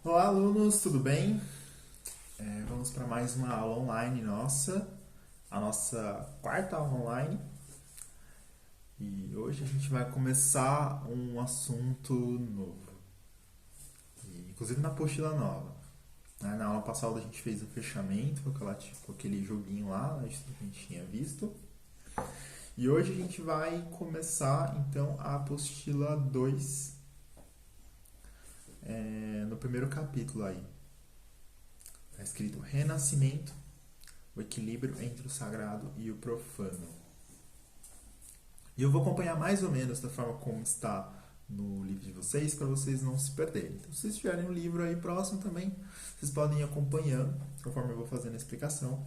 Olá, alunos, tudo bem? Vamos para mais uma aula online nossa, a nossa quarta aula online. E hoje a gente vai começar um assunto novo, inclusive na apostila nova. Né? Na aula passada a gente fez o fechamento com aquele joguinho lá, né, que a gente tinha visto. E hoje a gente vai começar então a apostila 2, no primeiro capítulo aí. Está escrito Renascimento, o equilíbrio entre o sagrado e o profano. E eu vou acompanhar mais ou menos da forma como está no livro de vocês, para vocês não se perderem. Então, se vocês tiverem um livro aí próximo também, vocês podem ir acompanhando, conforme eu vou fazendo a explicação.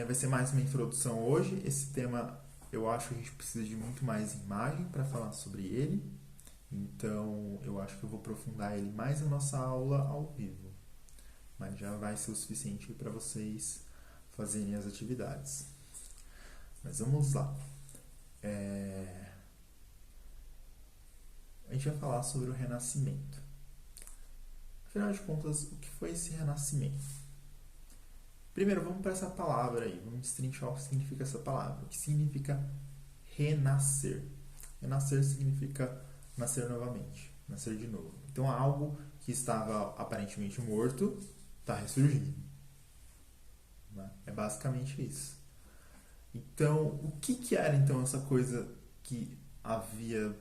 Vai ser mais uma introdução hoje. Esse tema, eu acho que a gente precisa de muito mais imagem para falar sobre ele. Então, eu acho que eu vou aprofundar ele mais na nossa aula ao vivo. Mas já vai ser o suficiente para vocês fazerem as atividades. Mas vamos lá. A gente vai falar sobre o renascimento. Afinal de contas, o que foi esse renascimento? Primeiro, vamos para essa palavra aí. Vamos destrinchar o que significa essa palavra. O que significa renascer? Renascer significa nascer novamente, nascer de novo. Então, algo que estava aparentemente morto está ressurgindo. Né? É basicamente isso. Então, o que era então essa coisa que havia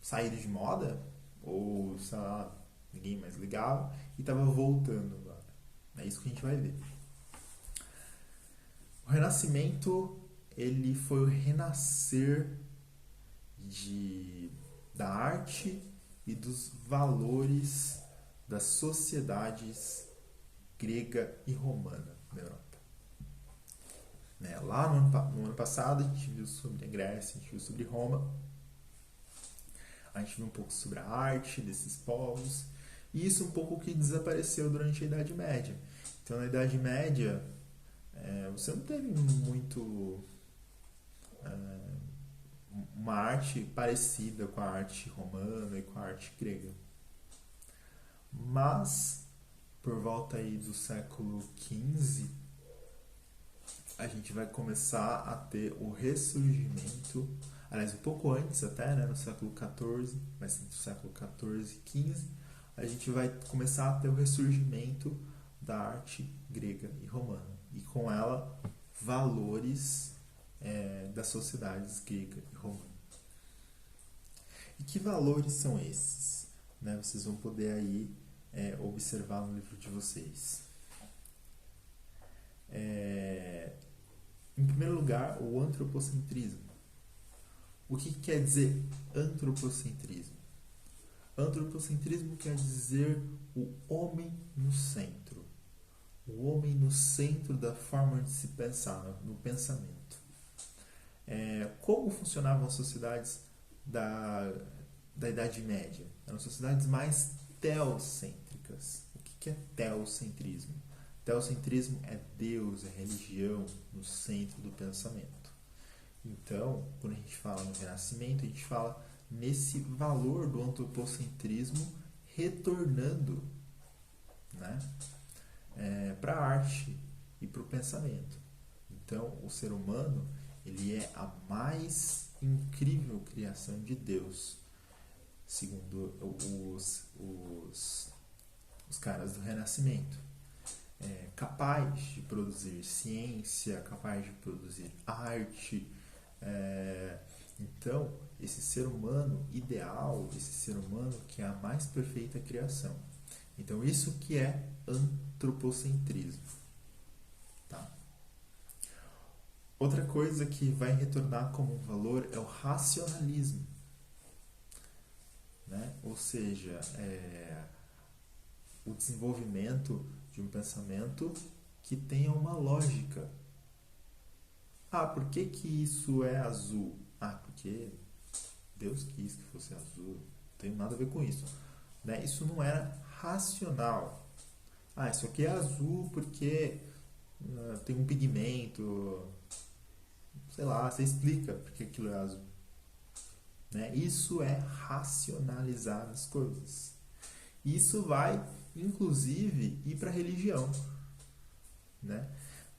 saído de moda? Ou, sei lá, ninguém mais ligava e estava voltando agora. É isso que a gente vai ver. O Renascimento, ele foi o renascer da arte e dos valores das sociedades grega e romana na Europa. Né? Lá no ano passado a gente viu sobre a Grécia, a gente viu sobre Roma, a gente viu um pouco sobre a arte desses povos, e isso um pouco que desapareceu durante a Idade Média. Então, na Idade Média, você não teve muito uma arte parecida com a arte romana e com a arte grega. Mas, por volta aí do século XV, a gente vai começar a ter o ressurgimento, aliás, um pouco antes até, né, no século XIV, mas entre o século XIV e XV, a gente vai começar a ter o ressurgimento da arte grega e romana. E com ela, valores das sociedades grega e romana. E que valores são esses? Né? Vocês vão poder aí observar no livro de vocês. Em primeiro lugar, o antropocentrismo. O que quer dizer antropocentrismo? Antropocentrismo quer dizer o homem no centro. O homem no centro da forma de se pensar, no pensamento. Como funcionavam as sociedades da Idade Média? Eram sociedades mais teocêntricas. O que é teocentrismo? Teocentrismo é Deus, é religião no centro do pensamento. Então, quando a gente fala no Renascimento, a gente fala nesse valor do antropocentrismo retornando, né, para a arte e para o pensamento. Então, o ser humano ele é a mais incrível criação de Deus, segundo os caras do Renascimento. Capaz de produzir ciência, capaz de produzir arte. Então, esse ser humano ideal, esse ser humano que é a mais perfeita criação. Então, isso que é antropocentrismo. Tá? Outra coisa que vai retornar como um valor é o racionalismo. Né? Ou seja, o desenvolvimento de um pensamento que tenha uma lógica. Por que isso é azul? Porque Deus quis que fosse azul. Não tem nada a ver com isso. Né? Isso não era racional. Isso aqui é azul porque tem um pigmento. Sei lá, você explica porque aquilo é azul. Né? Isso é racionalizar as coisas. Isso vai, inclusive, ir para a religião, né?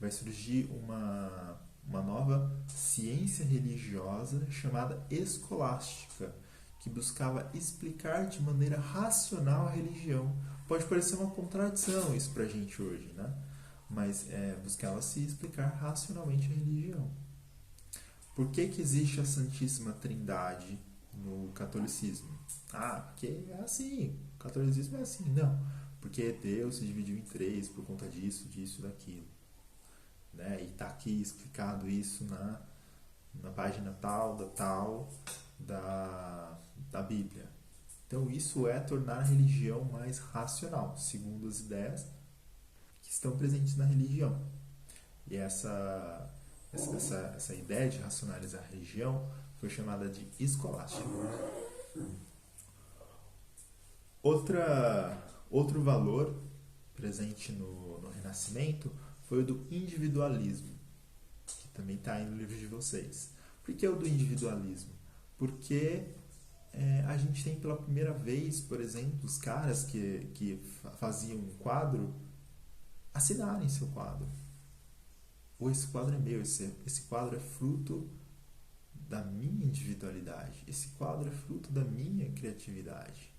Vai surgir uma nova ciência religiosa chamada escolástica, que buscava explicar de maneira racional a religião. Pode parecer uma contradição isso pra gente hoje, né? Mas buscava se explicar racionalmente a religião. Por que existe a Santíssima Trindade no catolicismo? Porque é assim, o catolicismo é assim. Não, porque Deus se dividiu em três por conta disso, disso, daquilo. Né? E está aqui explicado isso na página tal da Bíblia. Então isso é tornar a religião mais racional, segundo as ideias que estão presentes na religião. E essa ideia de racionalizar a religião foi chamada de escolástica. Outro valor presente no Renascimento foi o do individualismo, que também está aí no livro de vocês. Por que o do individualismo? Porque a gente tem pela primeira vez, por exemplo, os caras que faziam um quadro assinarem seu quadro. Ou esse quadro é meu, esse quadro é fruto da minha individualidade, esse quadro é fruto da minha criatividade.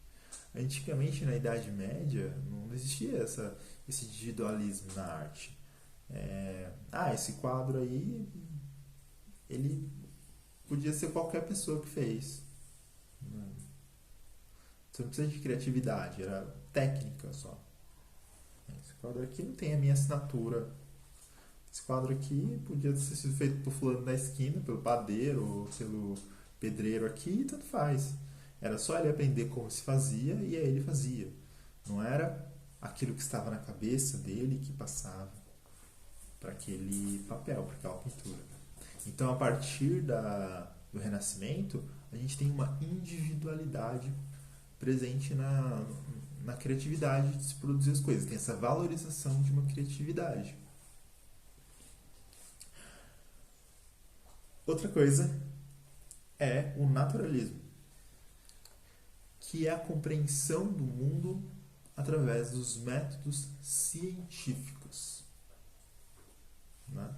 Antigamente, na Idade Média, não existia esse individualismo na arte. Esse quadro aí, ele podia ser qualquer pessoa que fez. Você não precisa de criatividade, era técnica só. Esse quadro aqui não tem a minha assinatura. Esse quadro aqui podia ter sido feito por fulano da esquina, pelo padeiro ou pelo pedreiro aqui, tanto faz. Era só ele aprender como se fazia e aí ele fazia. Não era aquilo que estava na cabeça dele que passava para aquele papel, para aquela pintura. Então, a partir do Renascimento, a gente tem uma individualidade presente na criatividade de se produzir as coisas. Tem essa valorização de uma criatividade. Outra coisa é o naturalismo, que é a compreensão do mundo através dos métodos científicos. Né?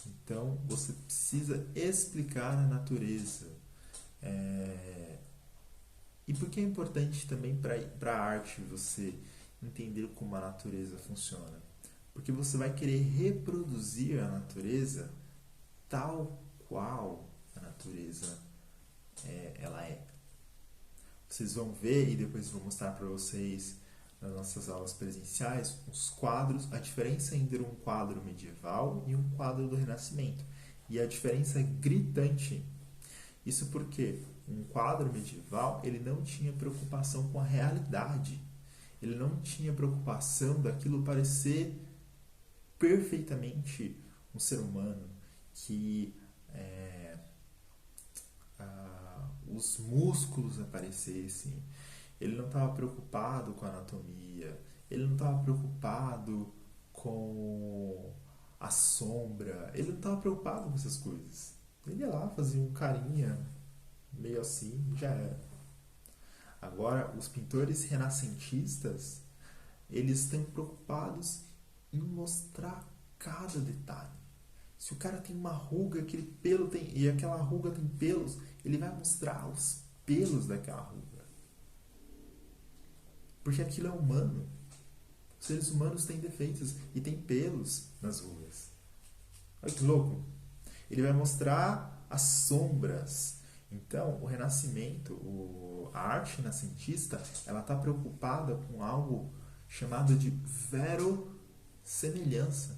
Então, você precisa explicar a natureza. E por que é importante também para a arte você entender como a natureza funciona? Porque você vai querer reproduzir a natureza tal qual a natureza ela é. Vocês vão ver, e depois vou mostrar para vocês nas nossas aulas presenciais, os quadros, a diferença entre um quadro medieval e um quadro do Renascimento. E a diferença é gritante. Isso porque um quadro medieval ele não tinha preocupação com a realidade. Ele não tinha preocupação daquilo parecer perfeitamente um ser humano, que os músculos aparecessem. Ele não estava preocupado com a anatomia, ele não estava preocupado com a sombra, ele não estava preocupado com essas coisas. Ele ia lá, fazia um carinha, meio assim, já era. Agora, os pintores renascentistas, eles estão preocupados em mostrar cada detalhe. Se o cara tem uma ruga, aquele pelo tem, e aquela ruga tem pelos, ele vai mostrar os pelos daquela ruga. Porque aquilo é humano. Os seres humanos têm defeitos e têm pelos nas rugas. Olha que louco. Ele vai mostrar as sombras. Então, o Renascimento, a arte renascentista, ela está preocupada com algo chamado de verossemelhança.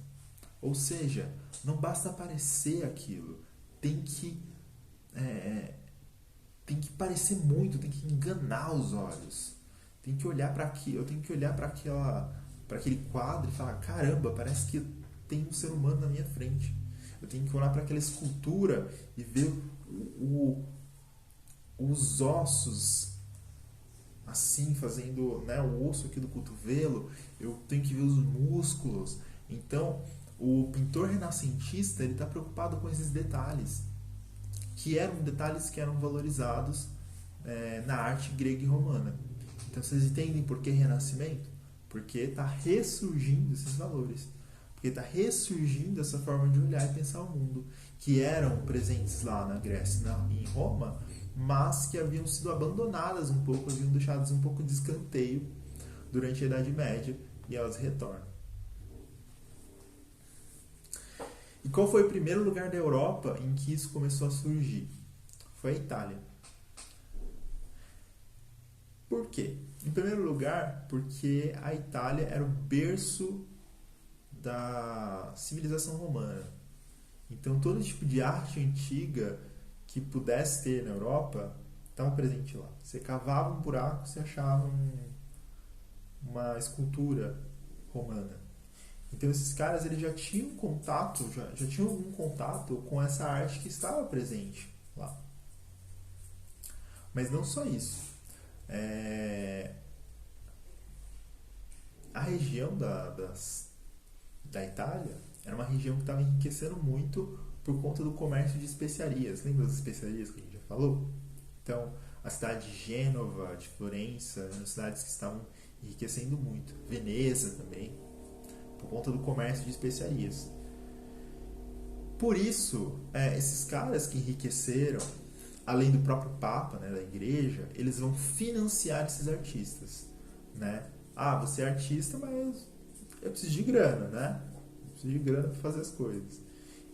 Ou seja, não basta parecer aquilo, tem que parecer muito, tem que enganar os olhos. Tem que olhar para aquilo, eu tenho que olhar para aquele quadro e falar, caramba, parece que tem um ser humano na minha frente. Eu tenho que olhar para aquela escultura e ver os ossos assim, fazendo, né, o osso aqui do cotovelo. Eu tenho que ver os músculos. Então, o pintor renascentista ele está preocupado com esses detalhes, que eram detalhes que eram valorizados na arte grega e romana. Então vocês entendem por que renascimento? Porque está ressurgindo esses valores. Porque está ressurgindo essa forma de olhar e pensar o mundo, que eram presentes lá na Grécia e em Roma, mas que haviam sido abandonadas um pouco, haviam deixadas um pouco de escanteio durante a Idade Média, e elas retornam. E qual foi o primeiro lugar da Europa em que isso começou a surgir? Foi a Itália. Por quê? Em primeiro lugar, porque a Itália era o berço da civilização romana. Então, todo tipo de arte antiga que pudesse ter na Europa estava presente lá. Você cavava um buraco, você achava uma escultura romana. Então, esses caras eles já tinham contato, já tinham algum contato com essa arte que estava presente lá. Mas não só isso. A região da Itália era uma região que estava enriquecendo muito por conta do comércio de especiarias. Lembra das especiarias que a gente já falou? Então, a cidade de Gênova, de Florença, eram cidades que estavam enriquecendo muito. Veneza também, por conta do comércio de especiarias. Por isso, esses caras que enriqueceram, além do próprio Papa, né, da igreja, eles vão financiar esses artistas, né? Ah, você é artista, mas eu preciso de grana, né? Eu preciso de grana para fazer as coisas.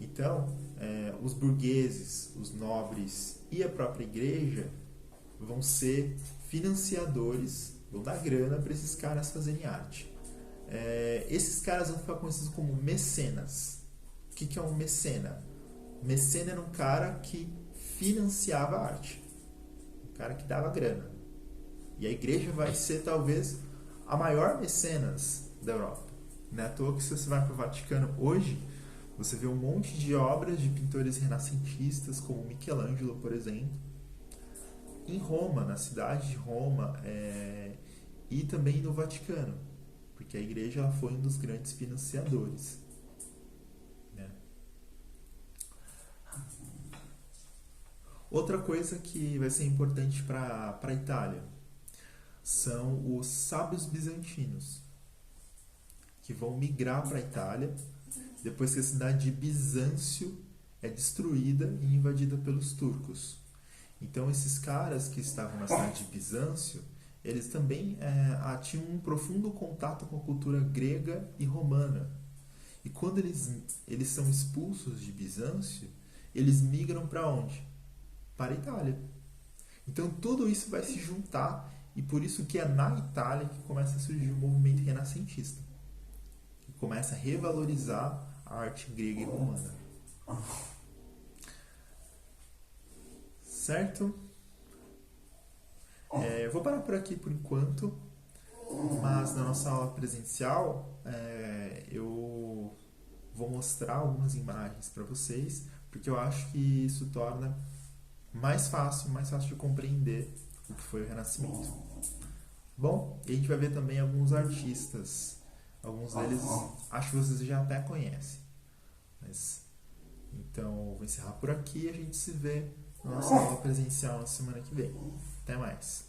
Então, os burgueses, os nobres e a própria igreja vão ser financiadores, vão dar grana para esses caras fazerem arte. Esses caras vão ficar conhecidos como mecenas. O que é um mecena? Mecena era um cara que financiava a arte, um cara que dava grana. E a igreja vai ser talvez a maior mecenas da Europa. Não é à toa que se você vai para o Vaticano hoje, você vê um monte de obras de pintores renascentistas, como Michelangelo, por exemplo, em Roma, na cidade de Roma, e também no Vaticano, porque a igreja ela foi um dos grandes financiadores. Né? Outra coisa que vai ser importante para a Itália são os sábios bizantinos, que vão migrar para a Itália depois que a cidade de Bizâncio é destruída e invadida pelos turcos. Então, esses caras que estavam na cidade de Bizâncio, eles também tinham um profundo contato com a cultura grega e romana. E quando eles são expulsos de Bizâncio, eles migram para onde? Para a Itália. Então, tudo isso vai se juntar, e por isso que é na Itália que começa a surgir o movimento renascentista, que começa a revalorizar a arte grega e romana. Certo? Eu vou parar por aqui por enquanto, mas na nossa aula presencial eu vou mostrar algumas imagens para vocês, porque eu acho que isso torna mais fácil de compreender o que foi o Renascimento. Bom, e a gente vai ver também alguns artistas. Alguns deles acho que vocês já até conhecem. Então, vou encerrar por aqui e a gente se vê na nossa aula presencial na semana que vem. Até mais!